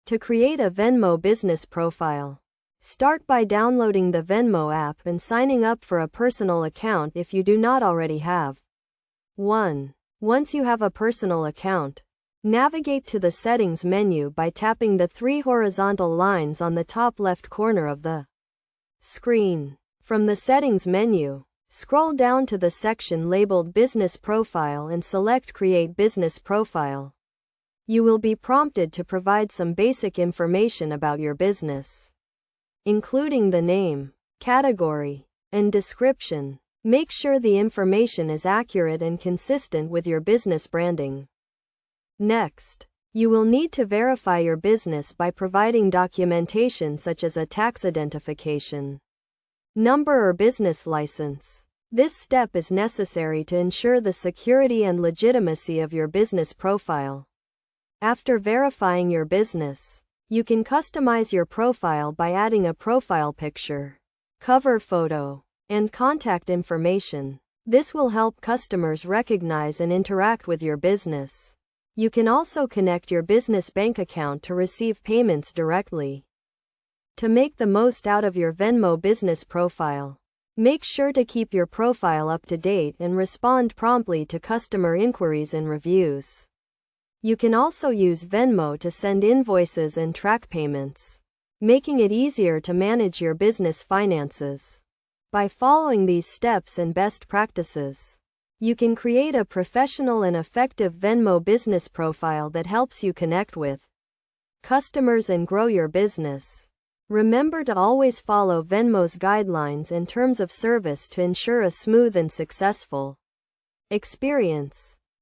To create a Venmo business profile, start by downloading the Venmo app and signing up for a personal account if you do not already have one. Once you have a personal account, navigate to the Settings menu by tapping the three horizontal lines on the top left corner of the screen. From the Settings menu, scroll down to the section labeled Business Profile and select Create Business Profile. You will be prompted to provide some basic information about your business, including the name, category, and description. Make sure the information is accurate and consistent with your business branding. Next, you will need to verify your business by providing documentation such as a tax identification number or business license. This step is necessary to ensure the security and legitimacy of your business profile. After verifying your business, you can customize your profile by adding a profile picture, cover photo, and contact information. This will help customers recognize and interact with your business. You can also connect your business bank account to receive payments directly. To make the most out of your Venmo business profile, make sure to keep your profile up to date and respond promptly to customer inquiries and reviews. You can also use Venmo to send invoices and track payments, making it easier to manage your business finances. By following these steps and best practices, you can create a professional and effective Venmo business profile that helps you connect with customers and grow your business. Remember to always follow Venmo's guidelines and terms of service to ensure a smooth and successful experience.